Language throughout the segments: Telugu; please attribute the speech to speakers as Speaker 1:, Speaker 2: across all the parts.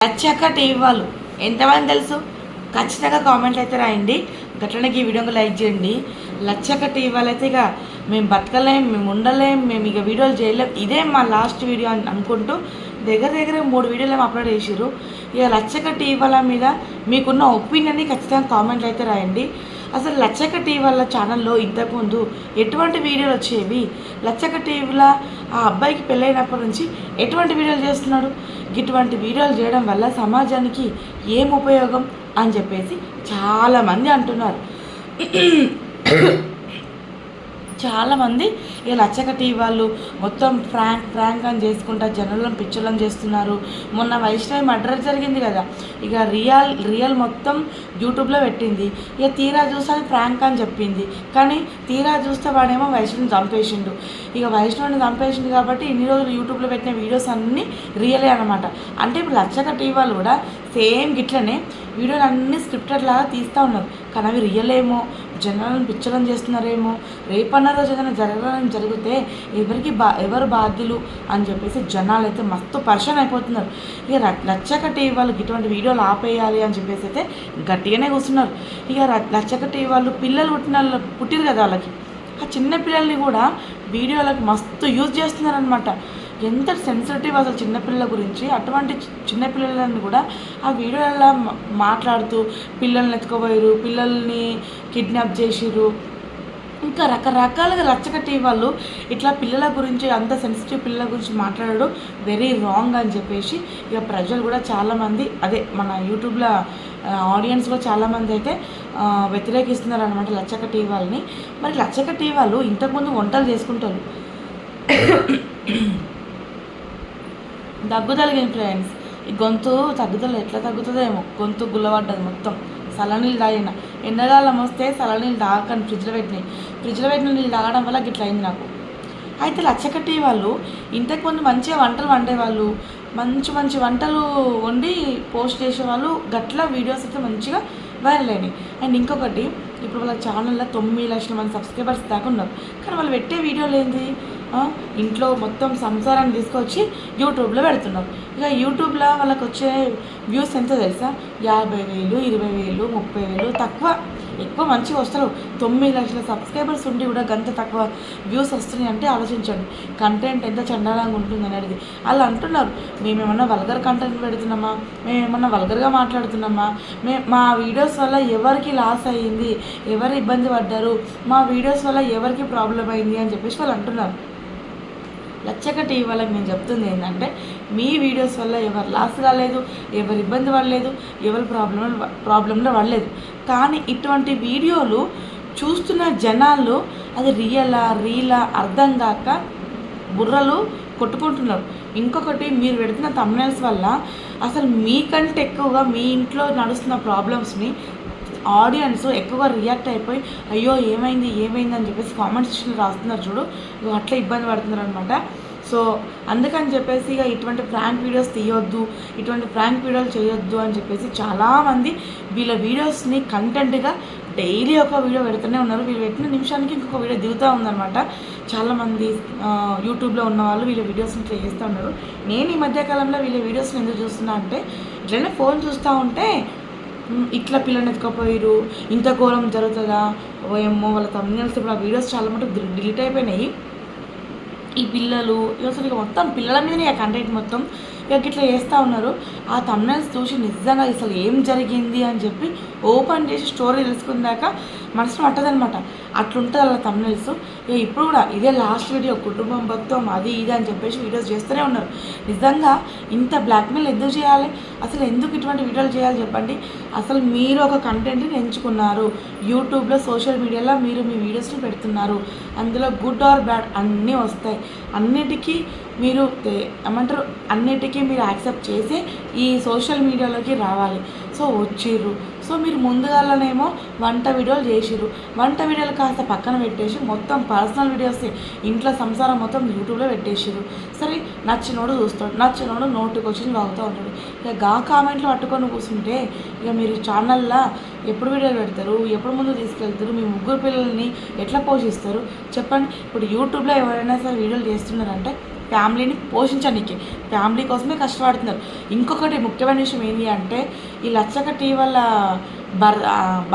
Speaker 1: లచ్చక్క టీవీ వాళ్ళు ఎంతమంది తెలుసు? ఖచ్చితంగా కామెంట్లు అయితే రాయండి. గట్లనే ఈ వీడియోకి లైక్ చేయండి. లచ్చక్క టీవీ వాళ్ళు అయితే ఇక మేము బతకలేం, మేము ఉండలేం, మేము ఇక వీడియోలు చేయలేం, ఇదే మా లాస్ట్ వీడియో అని అనుకుంటూ దగ్గర 3 వీడియోలు ఏమో అప్లోడ్ చేసిర్రు. ఇక లచ్చక్క టీవీ వాళ్ళ మీద మీకున్న ఒపీనియన్ని ఖచ్చితంగా కామెంట్లు అయితే రాయండి. అసలు లచ్చక్క టీవీ వాళ్ళ ఛానల్లో ఇంతకుముందు ఎటువంటి వీడియోలు వచ్చేవి? లచ్చక్క టీవీలో ఆ అబ్బాయికి పెళ్ళైనప్పటి నుంచి ఎటువంటి వీడియోలు చేస్తున్నాడు? ఇటువంటి వీడియోలు చేయడం వల్ల సమాజానికి ఏం ఉపయోగం అని చెప్పేసి చాలామంది అంటున్నారు. చాలామంది ఇక లచ్చక్క టీవీ వాళ్ళు మొత్తం ఫ్రాంక్ అని చేసుకుంటా జనాలను పిచ్చలను చేస్తున్నారు. మొన్న వైష్ణవి మర్డర్ జరిగింది కదా, ఇక రియల్ మొత్తం యూట్యూబ్లో పెట్టింది. ఇక తీరా చూస్తే అది ఫ్రాంక్ అని చెప్పింది, కానీ తీరా చూస్తే వాడేమో వైష్ణవిని చంపేసిండు. ఇక వైష్ణవిని చంపేసిండు కాబట్టి ఇన్ని రోజులు యూట్యూబ్లో పెట్టిన వీడియోస్ అన్నీ రియలే అనమాట. అంటే ఇప్పుడు లచ్చక్క టీవీ వాళ్ళు కూడా సేమ్ గిట్లనే వీడియోలు అన్నీ స్క్రిప్టెడ్ లాగా తీస్తూ ఉన్నారు, కానీ అవి రియల్ ఏమో, జనాలను పిచ్చలను చేస్తున్నారేమో, రేపన్న రోజు ఏదైనా జరగాలని జరిగితే ఎవరు బాధ్యులు అని చెప్పేసి జనాలు అయితే మస్తు పరేషాన్ అయిపోతున్నారు. ఇక లచ్చక్క టీవీ వాళ్ళకి ఇటువంటి వీడియోలు ఆపేయాలి అని చెప్పేసి అయితే గట్టిగానే కూర్చున్నారు. ఇక లచ్చక్క టీవీ వాళ్ళు పిల్లలు పుట్టిరు కదా, వాళ్ళకి ఆ చిన్న పిల్లల్ని కూడా వీడియోలకు మస్తు యూజ్ చేస్తున్నారనమాట. ఎంత సెన్సిటివ్ అసలు చిన్నపిల్లల గురించి. అటువంటి చిన్నపిల్లలని కూడా ఆ వీడియోలలో మాట్లాడుతూ పిల్లల్ని ఎత్తుకోపోయారు, పిల్లల్ని కిడ్నాప్ చేసిర్రు, ఇంకా రకరకాలుగా లచ్చక్క టీవీ వాళ్ళు ఇట్లా పిల్లల గురించి, అంత సెన్సిటివ్ పిల్లల గురించి మాట్లాడడం వెరీ రాంగ్ అని చెప్పేసి ఇక ప్రజలు కూడా చాలామంది, అదే మన యూట్యూబ్లో ఆడియన్స్ కూడా చాలామంది అయితే వ్యతిరేకిస్తున్నారు అనమాట లచ్చక్క టీవీ వాళ్ళని. మరి లచ్చక్క టీవీ వాళ్ళు ఇంతకుముందు వంటలు చేసుకుంటారు. తగ్గుదలిగింది ఫ్రెండ్స్, ఈ గొంతు తగ్గుదల ఎట్లా తగ్గుతుందో ఏమో, గొంతు గుల్లబడ్డది మొత్తం. చల్లనీళ్ళు తాగిన, ఎండాకాలం వస్తే చల్లనీళ్ళు తాగకండి, ఫ్రిడ్జ్లో పెట్టిన నీళ్ళు తాగడం వల్ల గిట్లా అయింది నాకు. అయితే లచ్చక్క టీవీ వాళ్ళు ఇంతకుముందు మంచిగా వంటలు వండేవాళ్ళు, మంచి వంటలు వండి పోస్ట్ చేసేవాళ్ళు, గట్ల వీడియోస్ అయితే మంచిగా వైరల్ అయినాయి. అండ్ ఇంకొకటి, ఇప్పుడు వాళ్ళ ఛానల్లో 9 లక్షల మంది సబ్స్క్రైబర్స్ దాకా ఉన్నారు, కానీ వాళ్ళు పెట్టే వీడియోలు ఏంది, ఇంట్లో మొత్తం సంసారాన్ని తీసుకొచ్చి యూట్యూబ్లో పెడుతున్నారు. ఇక యూట్యూబ్లో వాళ్ళకి వచ్చే వ్యూస్ ఎంత తెలుసా? 50,000, 20,000, 30,000 తక్కువ. ఎక్కువ మంచిగా వస్తారు. 9 లక్షల సబ్స్క్రైబర్స్ ఉండి కూడా గంత తక్కువ వ్యూస్ వస్తున్నాయి అంటే ఆలోచించండి కంటెంట్ ఎంత చండాలంగా ఉంటుంది అనేది. వాళ్ళు అంటున్నారు, మేమేమన్నా వల్గర్ కంటెంట్ పెడుతున్నామా, మేమేమన్నా వల్గర్గా మాట్లాడుతున్నామా, మా వీడియోస్ వల్ల ఎవరికి లాస్ అయ్యింది, ఎవరు ఇబ్బంది పడ్డారు, మా వీడియోస్ వల్ల ఎవరికి ప్రాబ్లం అయింది అని చెప్పేసి వాళ్ళు అంటున్నారు. లచ్చక్క టీవీ వాళ్ళకి నేను చెప్తుంది ఏంటంటే, మీ వీడియోస్ వల్ల ఎవరు లాస్ కాలేదు, ఎవరు ఇబ్బంది పడలేదు, ఎవరు ప్రాబ్లంలో పడలేదు, కానీ ఇటువంటి వీడియోలు చూస్తున్న జనాలు అది రీలా అర్థం కాక బుర్రలు కొట్టుకుంటున్నారు. ఇంకొకటి, మీరు పెడుతున్న థంబ్నెయిల్స్ వల్ల అసలు మీకంటే ఎక్కువగా మీ ఇంట్లో నడుస్తున్న ప్రాబ్లమ్స్ని ఆడియన్స్ ఎక్కువగా రియాక్ట్ అయిపోయి అయ్యో ఏమైంది అని చెప్పేసి కామెంట్ సెక్షన్లో రాస్తున్నారు చూడు, అట్లా ఇబ్బంది పడుతున్నారు అనమాట. సో అందుకని చెప్పేసి ఇక ఇటువంటి ఫ్రాంక్ వీడియోస్ తీయొద్దు, ఇటువంటి ఫ్రాంక్ వీడియోలు చేయొద్దు అని చెప్పేసి చాలామంది వీళ్ళ వీడియోస్ని కంటెంట్గా డైలీ ఒక వీడియో పెడుతూనే ఉన్నారు. వీళ్ళు పెట్టిన నిమిషానికి ఇంకొక వీడియో దిగుతూ ఉందన్నమాట. చాలామంది యూట్యూబ్లో ఉన్న వాళ్ళు వీళ్ళ వీడియోస్ని ట్రై చేస్తూ ఉన్నారు. నేను ఈ మధ్యకాలంలో వీళ్ళ వీడియోస్ని ఎందుకు చూస్తున్నా అంటే, ఇట్లనే ఫోన్ చూస్తూ ఉంటే ఇట్లా పిల్లని ఎత్తుకపోయారు, ఇంత ఘోరం జరుగుతుందా, ఏమో వాళ్ళ థంబ్నెయిల్స్ ఇప్పుడు ఆ వీడియోస్ చాలా మటుకు డిలీట్ అయిపోయినాయి. ఈ పిల్లలు అసలు ఇక మొత్తం పిల్లల మీదనే ఆ కంటెంట్ మొత్తం ఇక ఇట్లా చేస్తూ ఉన్నారు. ఆ థంబ్నెయిల్స్ చూసి నిజంగా అసలు ఏం జరిగింది అని చెప్పి ఓపెన్ చేసి స్టోరీ తెలుసుకున్నాక మనసు పట్టదనమాట. అట్లుంటుంది వాళ్ళ థంబ్నెయిల్స్. ఇక ఇప్పుడు కూడా ఇదే లాస్ట్ వీడియో, కుటుంబం మొత్తం అది ఇది అని చెప్పేసి వీడియోస్ చేస్తూనే ఉన్నారు. నిజంగా ఇంత బ్లాక్మెయిల్ ఎందుకు చేయాలి? అసలు ఎందుకు ఇటువంటి వీడియోలు చేయాలి చెప్పండి? అసలు మీరు ఒక కంటెంట్ని ఎంచుకున్నారు, యూట్యూబ్లో సోషల్ మీడియాలో మీరు మీ వీడియోస్ని పెడుతున్నారు, అందులో గుడ్ ఆర్ బ్యాడ్ అన్నీ వస్తాయి. అన్నిటికీ మీరు ఏమంటారు, అన్నిటికీ మీరు యాక్సెప్ట్ చేసి ఈ సోషల్ మీడియాలోకి రావాలి. సో వచ్చిర్రు. సో మీరు ముందుగానేమో వంట వీడియోలు చేసిర్రు, వంట వీడియోలు కాస్త పక్కన పెట్టేసి మొత్తం పర్సనల్ వీడియోస్, ఇంట్లో సంసారం మొత్తం యూట్యూబ్లో పెట్టేసిర్రు. సరే నచ్చినోడు చూస్తాడు, నచ్చినోడు నోటికి వచ్చి వాగుతూ ఉంటాడు. ఇక కామెంట్లు పట్టుకొని కూర్చుంటే ఇక మీరు ఛానల్లో ఎప్పుడు వీడియోలు పెడతారు, ఎప్పుడు ముందు తీసుకెళ్తారు, మీ 3 పిల్లల్ని ఎట్లా పోషిస్తారు చెప్పండి? ఇప్పుడు యూట్యూబ్లో ఎవరైనా సరే వీడియోలు చేస్తున్నారంటే ఫ్యామిలీని పోషించడానికి, ఫ్యామిలీ కోసమే కష్టపడుతున్నారు. ఇంకొకటి ముఖ్యమైన విషయం ఏంటి అంటే ఈ లచ్చక్క టీ వాళ్ళ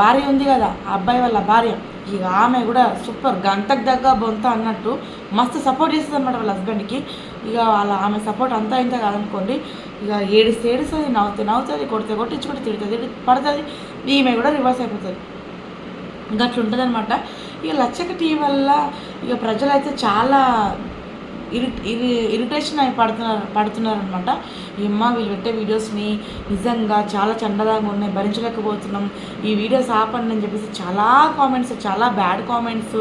Speaker 1: భార్య ఉంది కదా, ఆ అబ్బాయి వాళ్ళ భార్య, ఇక ఆమె కూడా సూపర్ గంతకు దగ్గ బొంత అన్నట్టు మస్తు సపోర్ట్ చేస్తుంది అనమాట వాళ్ళ హస్బెండ్కి. ఇక ఆమె సపోర్ట్ అంతా ఇంత కాదనుకోండి, ఇక ఏడుస్తుంది, నవ్వుతుంది, కొడితే కొట్టించుకుంటే తిడుతుంది పడుతుంది, ఈమె కూడా రివర్స్ అయిపోతుంది. ఇంకా అట్లా ఉంటుంది అనమాట. ఇక లచ్చక్క టీ వల్ల ఇక ప్రజలైతే చాలా ఇరిటేషన్ అయి పడుతున్నారు అనమాట. ఏమ్మా వీళ్ళు పెట్టే వీడియోస్ని నిజంగా చాలా చండదాగా ఉన్నాయి, భరించలేకపోతున్నాం, ఈ వీడియోస్ ఆపండి అని చెప్పేసి చాలా కామెంట్స్, చాలా బ్యాడ్ కామెంట్స్,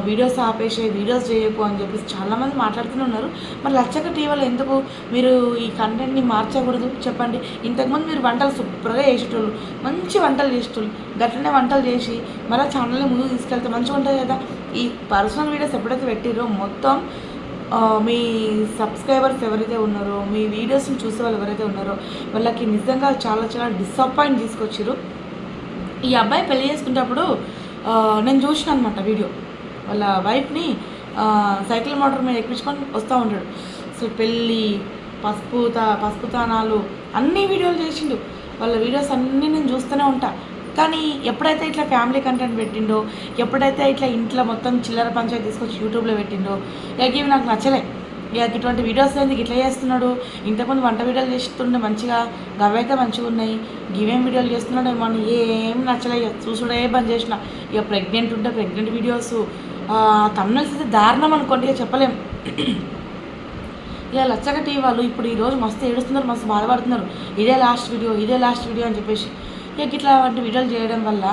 Speaker 1: వీడియోస్ ఆపేసే, వీడియోస్ చేయకు అని చెప్పేసి చాలామంది మాట్లాడుతూనే ఉన్నారు. మరి లచ్చక్క టీవీలో ఎందుకు మీరు ఈ కంటెంట్ని మార్చకూడదు చెప్పండి? ఇంతకుముందు మీరు వంటలు సూపర్గా చేసేటోళ్ళు, మంచి వంటలు చేసేటోళ్ళు, గట్లనే వంటలు చేసి మళ్ళీ ఛానల్ని ముందుకు తీసుకెళ్తే మంచిగా ఉంటుంది కదా. ఈ పర్సనల్ వీడియోస్ ఎప్పుడైతే పెట్టిరో మొత్తం మీ సబ్స్క్రైబర్స్ ఎవరైతే ఉన్నారో, మీ వీడియోస్ని చూసే వాళ్ళు ఎవరైతే ఉన్నారో వాళ్ళకి నిజంగా చాలా చాలా డిసప్పాయింట్ తీసుకొచ్చారు. ఈ అబ్బాయి పెళ్లి చేసుకునేటప్పుడు నేను చూసిన అనమాట వీడియో, వాళ్ళ వైఫ్ని సైకిల్ మోటార్ మీద ఎక్కించుకొని వస్తూ ఉంటాడు. అసలు పెళ్ళి, పసుపుతానాలు అన్ని వీడియోలు చేసిండు. వాళ్ళ వీడియోస్ అన్నీ నేను చూస్తూనే ఉంటా. కానీ ఎప్పుడైతే ఇట్లా ఫ్యామిలీ కంటెంట్ పెట్టిండో, ఎప్పుడైతే ఇట్లా ఇంట్లో మొత్తం చిల్లర పంచాయతీ తీసుకొచ్చి యూట్యూబ్లో పెట్టిండో, ఇక ఇవి నాకు నచ్చలే. ఇక ఇటువంటి వీడియోస్ ఎందుకు ఇట్లా చేస్తున్నాడు? ఇంతకుముందు వంట వీడియోలు చేస్తుండే మంచిగా, గవైతే మంచిగా ఉన్నాయి, గివేం వీడియోలు చేస్తున్నాడు ఏమో అని ఏం నచ్చలే. ఇక చూసుడే బంద్ చేసిన. ఇక ప్రెగ్నెంట్ ఉంటే ప్రెగ్నెంట్ వీడియోస్, తమిళస్ అయితే దారుణం అనుకోండి, ఇక చెప్పలేం. ఇక లచ్చక్క టీ వాళ్ళు ఇప్పుడు ఈరోజు మస్తు ఏడుస్తున్నారు, మస్తు బాధపడుతున్నారు, ఇదే లాస్ట్ వీడియో అని చెప్పేసి. ఇక ఇట్లా వంటి వీడియోలు చేయడం వల్ల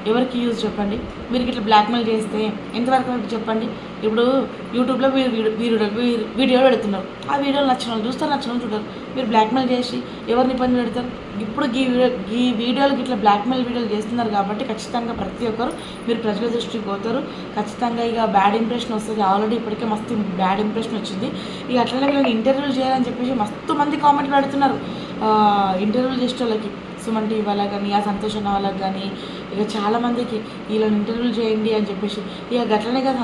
Speaker 1: ఎవరికి యూజ్ చెప్పండి? మీరు ఇట్లా బ్లాక్మెయిల్ చేస్తే ఎంతవరకు వరకు చెప్పండి? ఇప్పుడు యూట్యూబ్లో వీడియోలు పెడుతున్నారు, ఆ వీడియోలు నచ్చిన వాళ్ళు చూస్తారు, నచ్చిన వాళ్ళు చూడరు. మీరు బ్లాక్మెయిల్ చేసి ఎవరిని ఇబ్బంది పెడతారు? ఇప్పుడు ఈ వీడియోలకి ఇట్లా బ్లాక్మెయిల్ వీడియోలు చేస్తున్నారు కాబట్టి ఖచ్చితంగా ప్రతి ఒక్కరు మీరు ప్రజల దృష్టికి పోతారు. ఖచ్చితంగా ఇక బ్యాడ్ ఇంప్రెషన్ వస్తుంది. ఆల్రెడీ ఇప్పటికే మస్తు బ్యాడ్ ఇంప్రెషన్ వచ్చింది. ఇక అట్లనే వీళ్ళకి ఇంటర్వ్యూలు చేయాలని చెప్పేసి మస్తు మంది కామెంట్లు పెడుతున్నారు. ఇంటర్వ్యూలు చేసే వాళ్ళకి సుమన్ టీవీ వాళ్ళకి కానీ, ఆ సంతోష్ అన్న వాళ్ళకి కానీ, ఇక చాలామందికి వీళ్ళని ఇంటర్వ్యూలు చేయండి అని చెప్పేసి. ఇక గట్లనే కదా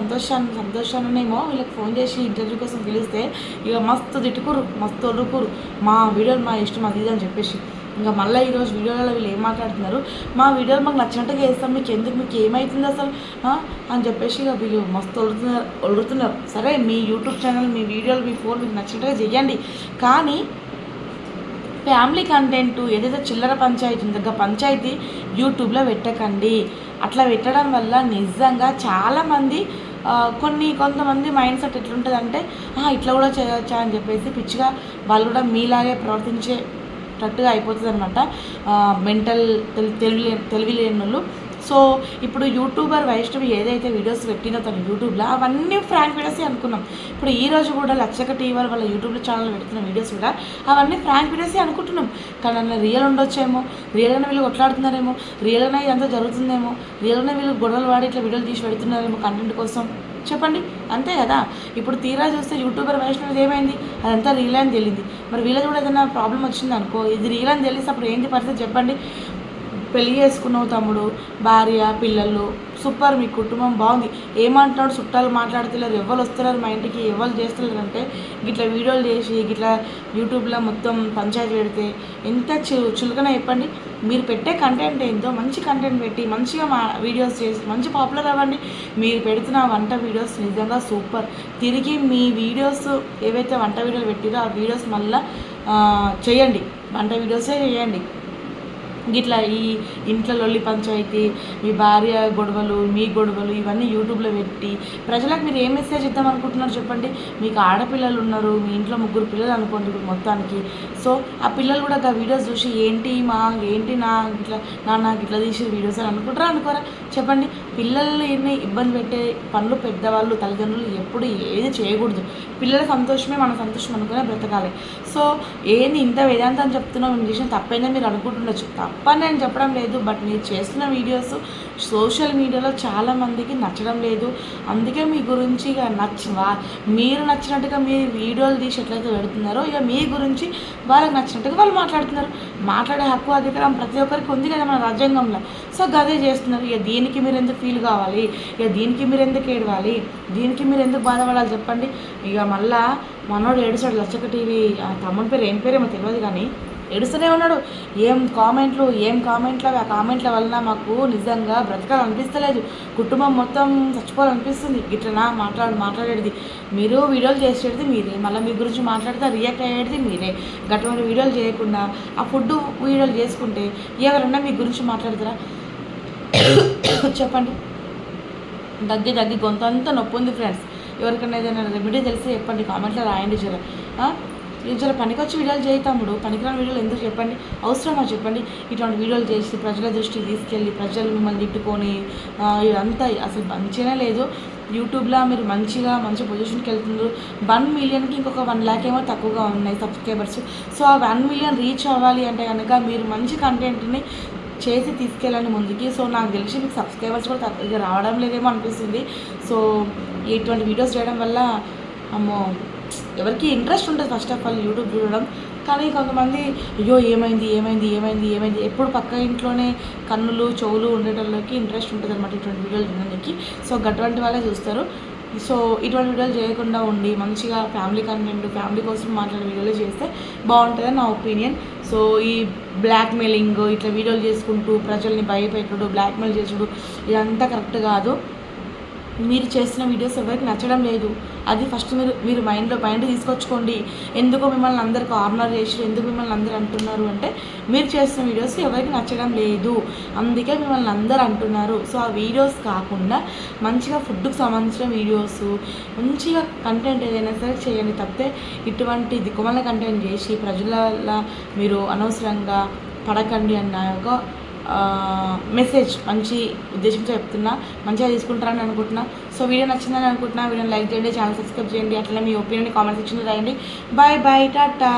Speaker 1: సంతోషాన్నేమో వీళ్ళకి ఫోన్ చేసి ఇంటర్వ్యూ కోసం పిలిస్తే ఇక మస్తు తిట్టుకురు, మస్తు ఒర్రుకురు, మా వీడియోలు మా ఇష్టం అది ఇది అని చెప్పేసి. ఇంకా మళ్ళీ ఈరోజు వీడియోలలో వీళ్ళు ఏం మాట్లాడుతున్నారు? మా వీడియోలు మాకు నచ్చినట్టుగా వేస్తాం, మీకు ఏమవుతుంది అసలు అని చెప్పేసి ఇక వీళ్ళు మస్తు ఒడుతున్నారు. సరే మీ యూట్యూబ్ ఛానల్, మీ వీడియోలు, మీ ఫోన్ మీకు నచ్చినట్టుగా చెయ్యండి, కానీ ఫ్యామిలీ కంటెంట్ ఏదైతే చిల్లర పంచాయతీ ఉందో పంచాయతీ యూట్యూబ్లో పెట్టకండి. అట్లా పెట్టడం వల్ల నిజంగా చాలామంది కొంతమంది మైండ్ సెట్ ఎట్లుంటుందంటే ఇట్లా కూడా చేయవచ్చా అని చెప్పేసి పిచ్చిగా వాళ్ళు కూడా మీలాగే ప్రవర్తించేటట్టుగా అయిపోతుంది అనమాట. మెంటల్ తెలివి లేని వాళ్ళు. సో ఇప్పుడు యూట్యూబర్ వైష్ణవి ఏదైతే వీడియోస్ పెట్టినో తను యూట్యూబ్లో అవన్నీ ఫ్రాంక్ వీడియోసే అనుకున్నాం. ఇప్పుడు ఈరోజు కూడా లచ్చక్క టీవీ వాళ్ళ యూట్యూబ్లో ఛానల్ పెడుతున్న వీడియోస్ కూడా అవన్నీ ఫ్రాంక్ వీడియోసే అనుకుంటున్నాం. కానీ అన్న రియల్ ఉండొచ్చేమో, రియల్గానే వీళ్ళు కొట్లాడుతున్నారేమో, రియల్గానే ఇదంతా జరుగుతుందేమో, రియల్గానే వీళ్ళు గొడవలు వాడి ఇట్లా వీడియోలు తీసి పెడుతున్నారేమో కంటెంట్ కోసం. చెప్పండి, అంతే కదా. ఇప్పుడు తీరా చూస్తే యూట్యూబర్ వైష్ణవి ఏమైంది? అదంతా రియల్ అని తెలియదు. మరి వీళ్ళకి కూడా ఏదైనా ప్రాబ్లం వచ్చింది అనుకో, ఇది రియల్ అని తెలిసి అప్పుడు ఏంటి పరిస్థితి చెప్పండి? పెళ్ళి చేసుకున్నావు తమ్ముడు, భార్య, పిల్లలు, సూపర్, మీ కుటుంబం బాగుంది, ఏమంటున్నాడు? చుట్టాలు మాట్లాడుతున్నారు, ఎవరు వస్తున్నారు మా ఇంటికి, ఎవరు చేస్తున్నారు అంటే గిట్లా వీడియోలు చేసి గిట్లా యూట్యూబ్లో మొత్తం పంచాయతీ పెడితే ఎంత చులకన చెప్పండి. మీరు పెట్టే కంటెంట్ ఏంటో మంచి కంటెంట్ పెట్టి మంచిగా వీడియోస్ చేసి మంచి పాపులర్ అవ్వండి. మీరు పెడుతున్న వంట వీడియోస్ నిజంగా సూపర్. తిరిగి మీ వీడియోస్ ఏవైతే వంట వీడియోలు పెట్టిరో ఆ వీడియోస్ మళ్ళీ చేయండి, వంట వీడియోసే చేయండి. గిట్లా ఈ ఇంట్లో లొల్లి పంచాయతీ, మీ భార్య గొడవలు, మీ గొడవలు ఇవన్నీ యూట్యూబ్లో పెట్టి ప్రజలకు మీరు ఏ మెసేజ్ ఇద్దాం అనుకుంటున్నారు చెప్పండి? మీకు ఆడపిల్లలు ఉన్నారు, మీ ఇంట్లో 3 పిల్లలు అనుకోండి ఇప్పుడు మొత్తానికి. సో ఆ పిల్లలు కూడా ఆ వీడియోస్ చూసి ఏంటి ఇట్లా నాన్న ఇట్లా తీసి వీడియోస్ అని అనుకుంటారా అనుకోరా చెప్పండి? పిల్లల్ని ఇబ్బంది పెట్టే పనులు పెద్దవాళ్ళు, తల్లిదండ్రులు ఎప్పుడు ఏది చేయకూడదు. పిల్లల సంతోషమే మన సంతోషం అనుకునే బ్రతకాలి. సో ఏంది ఇంత వేదాంతం చెప్తున్నావు, మీ విషయం తప్పైందని మీరు అనుకుంటుండొచ్చు. తప్పని నేను చెప్పడం లేదు, బట్ మీరు చేస్తున్న వీడియోస్ సోషల్ మీడియాలో చాలామందికి నచ్చడం లేదు. అందుకే మీ గురించి ఇక మీరు నచ్చినట్టుగా మీరు వీడియోలు తీసి ఎట్లయితే పెడుతున్నారో ఇక మీ గురించి వాళ్ళకి నచ్చినట్టుగా వాళ్ళు మాట్లాడుతున్నారు. మాట్లాడే హక్కు అధికారం ప్రతి ఒక్కరికి ఉంది కదా మన రాజ్యాంగంలో. సో గదే చేస్తున్నారు. ఇక దీనికి మీరు ఎందుకు ఫీల్ కావాలి? ఇక దీనికి మీరు ఎందుకు ఏడవాలి? దీనికి మీరు ఎందుకు బాధపడాలి చెప్పండి? ఇక మళ్ళా మనోడు ఏడుస్తాడు. లచ్చక్క టీవీ తమ్ముడి పేరు ఏం పేరేమో తెలియదు కానీ ఏడుస్తూనే ఉన్నాడు. ఏం కామెంట్లు ఆ కామెంట్ల వలన మాకు నిజంగా బ్రతకాలనిపిస్తలేదు, కుటుంబం మొత్తం చచ్చిపోవాలనిపిస్తుంది. గిట్లనా మాట్లాడేది మీరు, వీడియోలు చేసేది మీరే, మళ్ళీ మీ గురించి మాట్లాడితే రియాక్ట్ అయ్యేది మీరే. గటువంటి వీడియోలు చేయకుండా ఆ ఫుడ్ వీడియోలు చేసుకుంటే ఎవరన్నా మీ గురించి మాట్లాడతారా చెప్పండి. దగ్గి గొంతు అంతా నొప్పి ఉంది ఫ్రెండ్స్. ఎవరికైనా ఏదైనా రెమెడీ తెలిసి చెప్పండి, కామెంట్లో రాయండి. జర పనికొచ్చి వీడియోలు చేయి తమ్ముడు, పనికిరాని వీడియోలు ఎందుకు చెప్పండి, అవసరమా చెప్పండి. ఇటువంటి వీడియోలు చేసి ప్రజల దృష్టికి తీసుకెళ్ళి ప్రజలు మిమ్మల్ని తిట్టుకొని ఇదంతా అసలు మంచిగానే లేదు. యూట్యూబ్లో మీరు మంచి పొజిషన్కి వెళ్తున్నారు. 1 మిలియన్కి ఇంకొక 1 lakh ఏమో తక్కువగా ఉన్నాయి సబ్స్క్రైబర్స్. సో ఆ 1 million రీచ్ అవ్వాలి అంటే కనుక మీరు మంచి కంటెంట్ని చేసి తీసుకెళ్ళండి ముందుకి. సో నాకు తెలిసి మీకు సబ్స్క్రైబర్స్ కూడా తక్కువ రావడం లేదేమో అనిపిస్తుంది. సో ఇటువంటి వీడియోస్ చేయడం వల్ల అమ్మో ఎవరికి ఇంట్రెస్ట్ ఉంటుంది ఫస్ట్ ఆఫ్ ఆల్ యూట్యూబ్ చూడడం. కానీ కొంతమంది అయ్యో ఏమైంది ఎప్పుడు పక్క ఇంట్లోనే కన్నులు చెవులు ఉండేటోళ్ళకి ఇంట్రెస్ట్ ఉంటుంది అనమాట ఇటువంటి వీడియోలు చూడడానికి. సో అటువంటి వాళ్ళే చూస్తారు. సో ఇటువంటి వీడియోలు చేయకుండా ఉండి మంచిగా ఫ్యామిలీ కంటెంట్, ఫ్యామిలీ కోసం మాట్లాడే వీడియోలు చేస్తే బాగుంటుందని నా ఒపీనియన్. సో ఈ బ్లాక్మెయిలింగ్ ఇట్లా వీడియోలు చేసుకుంటూ ప్రజల్ని భయపెట్టుడు, బ్లాక్మెయిల్ చేసుడు ఇదంతా కరెక్ట్ కాదు. మీరు చేసిన వీడియోస్ ఎవరికి నచ్చడం లేదు, అది ఫస్ట్ మీరు మైండ్ తీసుకొచ్చుకోండి. ఎందుకో మిమ్మల్ని అందరు కార్నర్ చేసి, ఎందుకు మిమ్మల్ని అందరు అంటున్నారు అంటే మీరు చేసిన వీడియోస్ ఎవరికి నచ్చడం లేదు, అందుకే మిమ్మల్ని అందరు అంటున్నారు. సో ఆ వీడియోస్ కాకుండా మంచిగా ఫుడ్కి సంబంధించిన వీడియోస్, మంచిగా కంటెంట్ ఏదైనా సరే చేయండి. తప్పితే ఇటువంటి దిక్కుమాల కంటెంట్ చేసి ప్రజల మీరు అనవసరంగా పడకండి అన్న ఒక మెసేజ్ మంచి ఉద్దేశంతో చెప్తున్నా. మంచిగా తీసుకుంటారని అనుకుంటున్నా. సో వీడియో నచ్చిందని అనుకుంటున్నా. వీడియోని లైక్ చేయండి, ఛానల్ సబ్స్క్రైబ్ చేయండి. అట్లనే మీ ఒపీనియన్ కామెంట్ సెక్షన్లో రాయండి. బాయ్ టాటా.